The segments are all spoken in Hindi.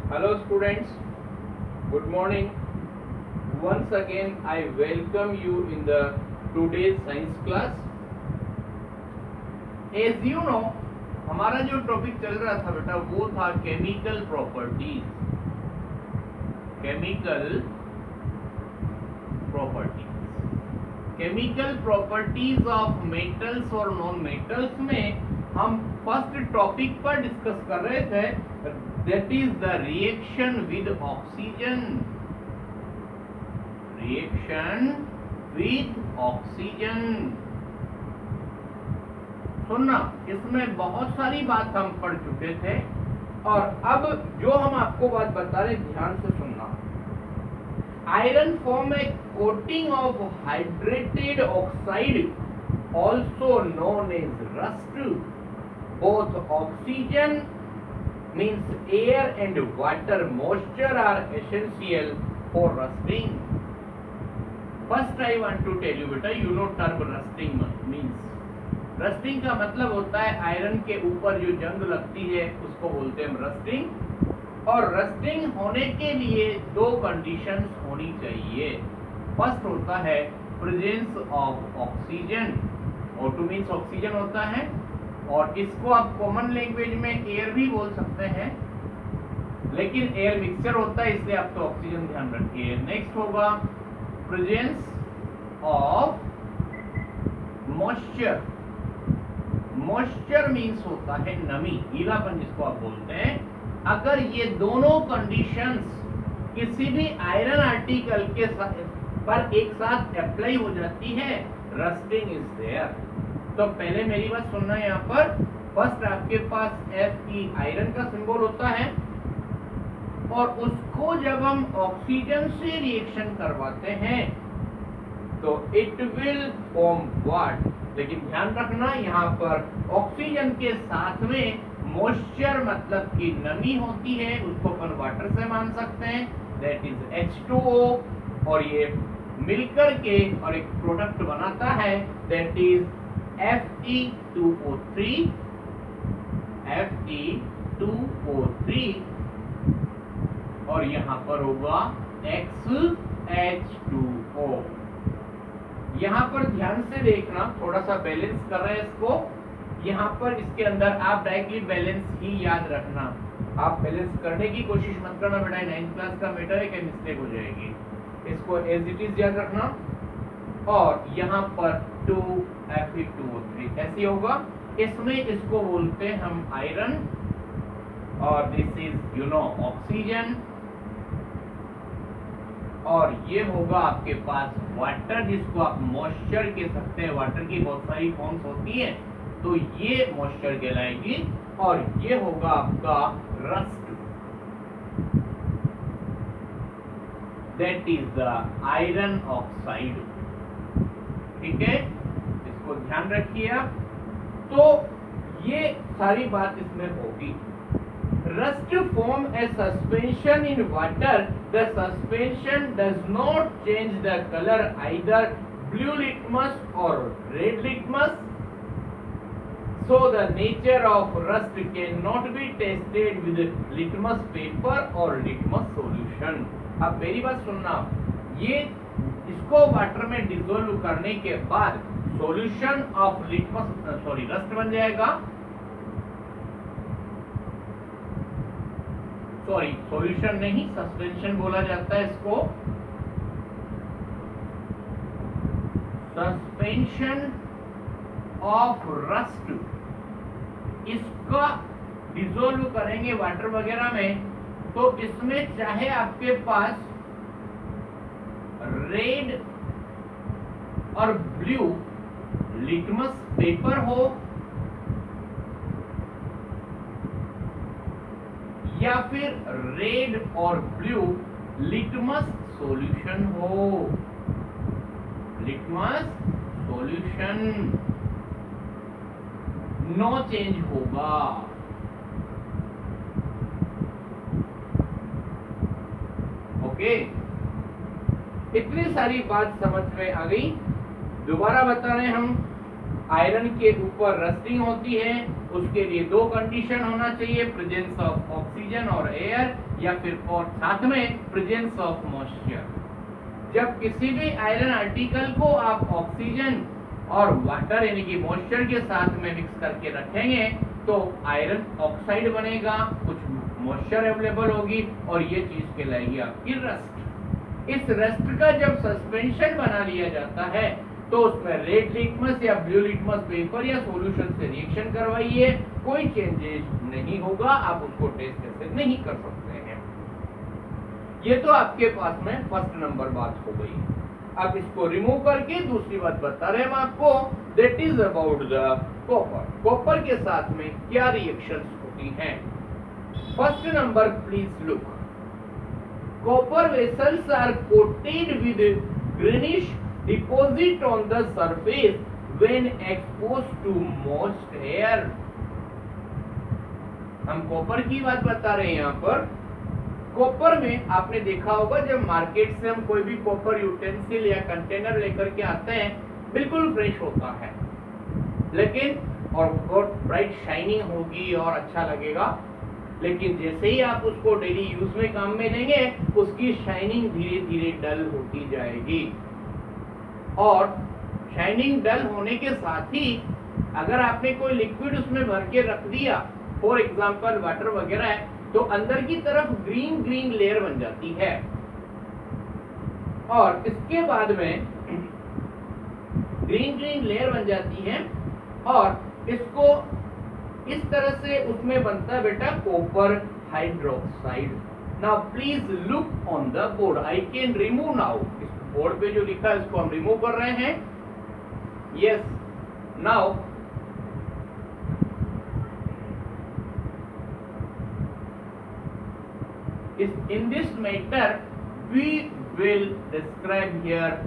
Hello students, good morning. Once again I welcome you in the today's science class. As you know, हमारा जो टॉपिक चल रहा था बेटा वो था chemical properties. Chemical properties of metals और नॉन मेटल्स में हम फर्स्ट टॉपिक पर डिस्कस कर रहे थे, that is the reaction with oxygen. सुनना, इसमें बहुत सारी बात हम पढ़ चुके थे और अब जो हम आपको बात बता रहे ध्यान से सुनना. Iron form A coating of hydrated oxide also known as rust. Both oxygen means air and water moisture are essential for rusting. First I want to tell you beta, you know term rusting means. Rusting का मतलब होता है आयरन के ऊपर जो जंग लगती है उसको बोलते हैं रस्टिंग. और रस्टिंग होने के लिए दो कंडीशंस होनी चाहिए. फर्स्ट होता है presence of oxygen. O2 means oxygen होता है और इसको आप कॉमन लैंग्वेज में एयर भी बोल सकते हैं, लेकिन एयर मिक्सचर होता है इसलिए आप तो ऑक्सीजन ध्यान रखिए. नेक्स्ट होगा presence of moisture. Moisture means होता है नमी, गीलापन जिसको आप बोलते हैं. अगर ये दोनों कंडीशंस किसी भी आयरन आर्टिकल के पर एक साथ अप्लाई हो जाती है, रस्टिंग इज देयर. तो पहले मेरी बात सुनना, यहाँ पर फर्स्ट आपके पास Fe आयरन का सिंबल होता है और उसको जब हम ऑक्सीजन से रिएक्शन करवाते हैं तो इट विल फॉर्म व्हाट. लेकिन ध्यान रखना यहाँ पर ऑक्सीजन के साथ में मॉइस्चर मतलब कि नमी होती है, उसको अपन वाटर से मान सकते हैं, दैट इज H2O. और ये मिलकर के और एक प्रोडक्ट बनाता है दैट इज Fe2O3. और यहाँ पर होगा XH2O. यहाँ पर ध्यान से देखना, थोड़ा सा बैलेंस कर रहे हैं इसको. यहाँ पर इसके अंदर आप डायरेक्टली बैलेंस ही याद रखना, आप बैलेंस करने की कोशिश मत करना बेटा. 9th क्लास का मैटर है, क्या मिस्टेक हो जाएगी. इसको एज इट इज याद रखना. और यहाँ पर 2 Fe2O3 ऐसे होगा. इसमें इसको बोलते हैं हम आयरन और this is you know oxygen. और ये होगा आपके पास वाटर जिसको आप मॉइस्चर कह सकते हैं. वाटर की बहुत सारी फॉर्म्स होती हैं, तो ये मॉइस्चर कहलाएगी. और ये होगा आपका rust, that is the iron oxide. ठीक है, इसको ध्यान रखिए आप. तो ये सारी बात इसमें होगी. Rust form a suspension in water. The suspension does not change the color, either blue litmus or red litmus. So the nature of rust cannot be tested with litmus paper or litmus solution. अब मेरी बात सुनना, ये इसको वाटर में डिसोल्व करने के बाद सॉल्यूशन ऑफ रस्ट बन जाएगा. सॉल्यूशन नहीं, सस्पेंशन बोला जाता है इसको. सस्पेंशन ऑफ रस्ट, इसका डिसोल्व करेंगे वाटर वगैरह में, तो इसमें चाहे आपके पास रेड और ब्लू लिटमस पेपर हो या फिर रेड और ब्लू लिटमस सॉल्यूशन हो. लिटमस सॉल्यूशन नो चेंज होगा. ओके, इतनी सारी बात समझ में आ गई. दोबारा बता रहे हम, आयरन के ऊपर रस्टिंग होती है, उसके लिए दो कंडीशन होना चाहिए, प्रेजेंस ऑफ ऑक्सीजन और एयर, या फिर और साथ में प्रेजेंस ऑफ मॉइस्चर। जब किसी भी आयरन आर्टिकल को आप ऑक्सीजन और वाटर यानी कि मॉइस्चर के साथ में मिक्स करके रखेंगे तो आयरन ऑक्साइड बनेगा, कुछ मॉइस्चर अवेलेबल होगी और ये चीज कहलाएगी आपकी रस्ट। इस रस्ट का जब सस्पेंशन बना लिया जाता है तो उसमें रेड लिटमस या ब्लू लिटमस पेपर या सॉल्यूशन से रिएक्शन करवाइए, कोई चेंजेस नहीं होगा, आप उसको टेस्ट ऐसे नहीं कर सकते हैं। ये तो आपके पास में फर्स्ट नंबर बात हो गई। अब इसको रिमूव करके दूसरी बात बता रहे हैं हम आपको, that is about the copper. Copper के साथ में क्या रिएक्शंस होती हैं? First number please look, copper vessels are coated with greenish deposit on the surface when exposed to moist air. हम कॉपर की बात बता रहे हैं यहाँ पर। कॉपर में आपने देखा होगा जब मार्केट से हम कोई भी कॉपर यूटेंसिल या कंटेनर लेकर के आते हैं बिल्कुल फ्रेश होता है, लेकिन और बहुत ब्राइट शाइनिंग होगी और अच्छा लगेगा, लेकिन जैसे ही आप उसको डेली यूज में काम में लेंगे उसकी शाइनिंग धीरे धीरे डल होती जाएगी। और शाइनिंग डल होने के साथ ही अगर आपने कोई लिक्विड उसमें भर के रख दिया, फॉर एग्जाम्पल वाटर वगैरह है, तो अंदर की तरफ ग्रीन ग्रीन लेयर बन जाती है और इसके बाद में ग्रीन ग्रीन लेयर बन जाती है और इसको इस तरह से उसमें बनता है बेटा copper hydroxide. Now please look on the board, I can remove now. इस बोर्ड पे जो लिखा है इसको हम रिमूव कर रहे हैं। Yes, now in this matter we will describe here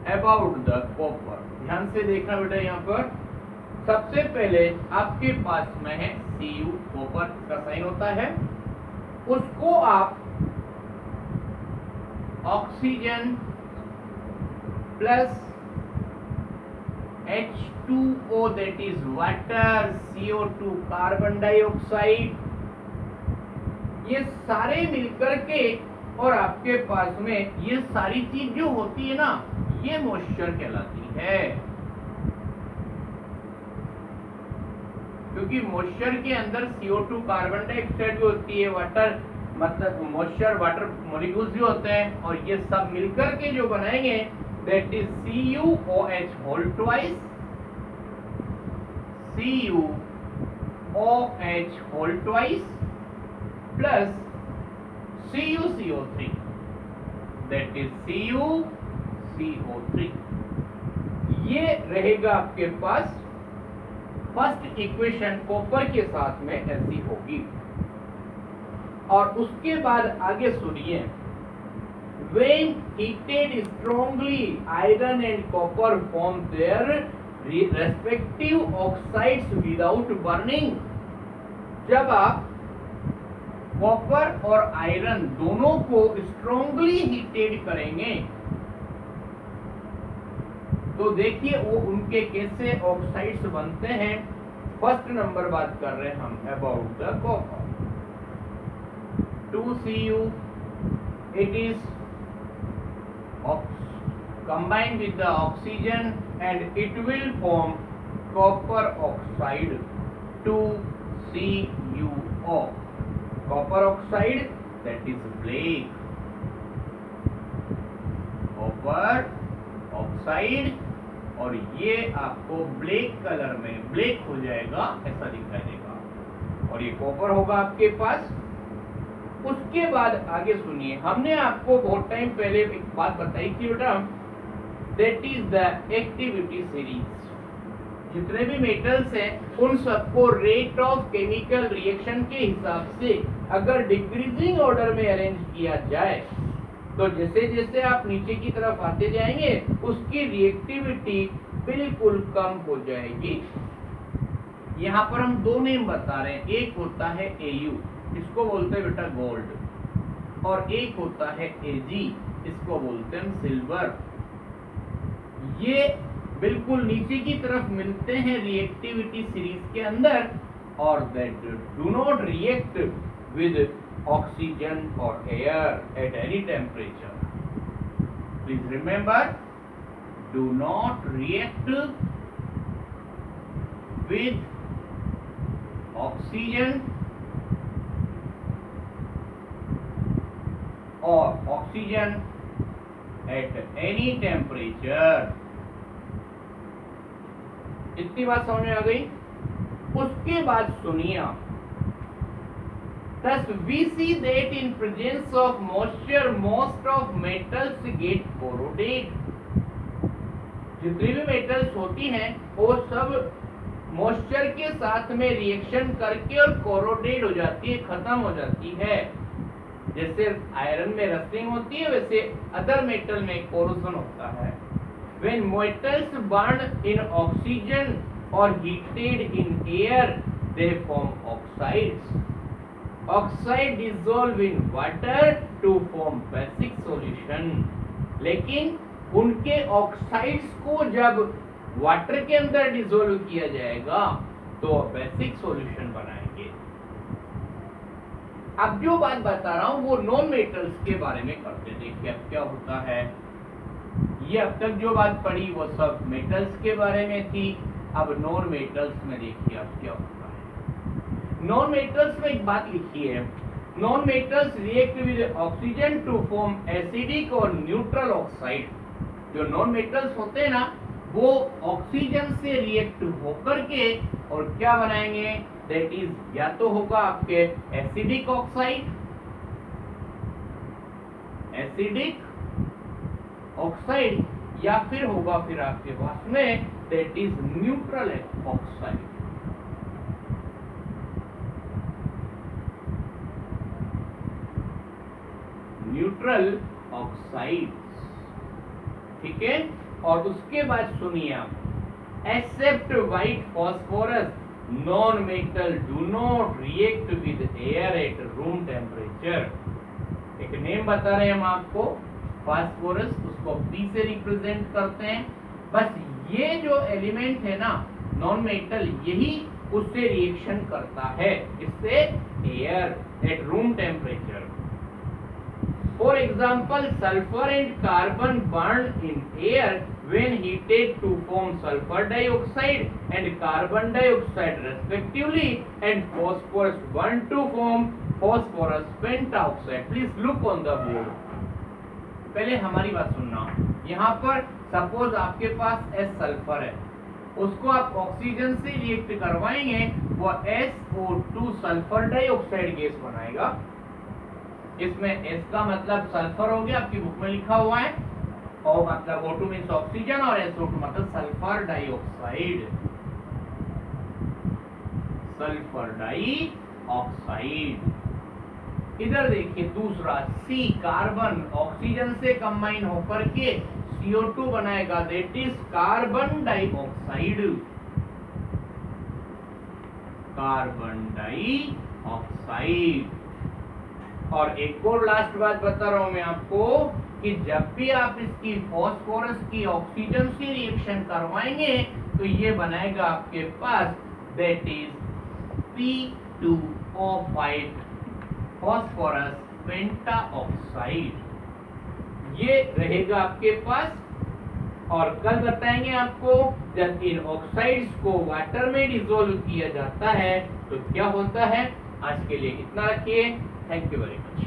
about the copper। ध्यान से देखना बेटा, यहाँ पर सबसे पहले आपके पास में है Cu, कॉपर का साइन होता है, उसको आप oxygen plus H2O that is water, CO2 carbon dioxide, ये सारे मिलकर के और आपके पास में ये सारी चीज जो होती है ना, ये मॉइस्चर कहलाती है। क्योंकि मॉइस्चर के अंदर CO2 कार्बन डाइऑक्साइड भी होती है, वाटर मतलब मॉइस्चर वाटर मॉलिक्यूल्स भी होते हैं, और ये सब मिलकर के जो बनाएंगे that is CuOH whole twice, CuOH whole twice plus CuCO3 that is CuCO3। ये रहेगा आपके पास फर्स्ट इक्वेशन कॉपर के साथ में ऐसी होगी। और उसके बाद आगे सुनिए, when heated strongly iron and copper form their respective oxides without burning। जब आप कॉपर और आयरन दोनों को स्ट्रांगली हीटेड करेंगे तो देखिए वो उनके कैसे ऑक्साइड्स बनते हैं। फर्स्ट नंबर बात कर रहे हैं हम about the copper. 2Cu, it is combined with the oxygen and it will form copper oxide 2CuO, copper oxide that is black, copper oxide, और ये आपको ब्लैक कलर में ब्लैक हो जाएगा, ऐसा दिखाई देगा, और ये कॉपर होगा आपके पास। उसके बाद आगे सुनिए, हमने आपको बहुत टाइम पहले एक बात बताई थी बेटा, that is the activity series. जितने भी मेटल्स हैं उन सबको रेट ऑफ केमिकल रिएक्शन के हिसाब से अगर डिक्रीजिंग ऑर्डर में अरेंज किया जाए तो जैसे जैसे आप नीचे की तरफ आते जाएंगे उसकी रिएक्टिविटी बिल्कुल कम हो जाएगी। यहाँ पर हम दो नेम बता रहे हैं, एक होता है Au, इसको बोलते हैं बेटा गोल्ड, और एक होता है Ag, इसको बोलते हैं सिल्वर। ये बिल्कुल नीचे की तरफ मिलते हैं रिएक्टिविटी सीरीज के अंदर, और that do not react with oxygen और air at any temperature. Please remember, do not react with oxygen और ऑक्सीजन एट एनी टेम्परेचर. इतनी बात समझ में आ गई. उसके बाद सुनिए आप, thus we see that in presence of moisture most of metals get corroded. जितनी भी मेटल्स होती हैं वो सब मॉइस्चर के साथ में रिएक्शन करके और कोरोडेड हो जाती है, खत्म हो जाती है. जैसे आयरन में रस्टिंग होती है वैसे अदर मेटल में कोरोजन होता है. When metals burn in oxygen or heated in air, they form oxides. Oxide dissolve in water to form basic solution. लेकिन उनके ऑक्साइड्स को जब वाटर के अंदर डिसॉल्व किया जाएगा तो बेसिक सॉल्यूशन बनाएंगे. अब जो बात बता रहा हूं वो नॉन मेटल्स के बारे में करते. देखिए अब क्या होता है. ये अब तक जो बात पढ़ी वो सब मेटल्स के बारे में थी. अब नॉन मेटल्स में देखिए अब क्या होता है. नॉन मेटल्स में एक बात लिखी है, non metals react with oxygen to form acidic और न्यूट्रल ऑक्साइड. जो नॉन मेटल्स होते हैं ना वो ऑक्सीजन से रिएक्ट होकर के और क्या बनाएंगे, दैट इज या तो होगा आपके एसिडिक ऑक्साइड, एसिडिक ऑक्साइड, या फिर होगा फिर आपके पास में that is neutral oxide. Neutral oxide. ठीक है. और उसके बाद सुनिए आप, except white phosphorus non metal do not react with air at room temperature. एक नेम बता रहे हैं हम आपको, फास्फोरस, उसको P से रिप्रेजेंट करते हैं. बस ये जो एलिमेंट है ना नॉन मेटल, यही उससे रिएक्शन करता है, इससे air at room temperature. For example, sulfur and carbon burn in air when heated to form sulfur dioxide and carbon dioxide respectively, and phosphorus burn to form phosphorus pentaoxide. Please look on the board. पहले हमारी बात सुनना. यहाँ पर सपोज आपके पास S सल्फर है, उसको आप ऑक्सीजन से रिएक्ट करवाएंगे, वो SO2 सल्फर डाइऑक्साइड गैस बनाएगा. इसमें S का मतलब सल्फर हो गया, आपकी बुक में लिखा हुआ है, और मतलब O2 मींस ऑक्सीजन और SO2 मतलब सल्फर डाइऑक्साइड. Sulphur dioxide. इधर देखिए दूसरा C कार्बन, ऑक्सीजन से कंबाइन होकर के CO2 बनाएगा, that is carbon dioxide. Carbon dioxide. और एक और लास्ट बात बता रहा हूं मैं आपको कि जब भी आप इसकी फास्फोरस की ऑक्सीजन से रिएक्शन करवाएंगे तो ये बनाएगा आपके पास that is P2O5 phosphorus pentoxide. ये रहेगा आपके पास. और कल बताएंगे आपको जब इन ऑक्साइड्स को वाटर में डिसॉल्व किया जाता है तो क्या होता है. आज के लिए इतना रखिए. Thank you very much.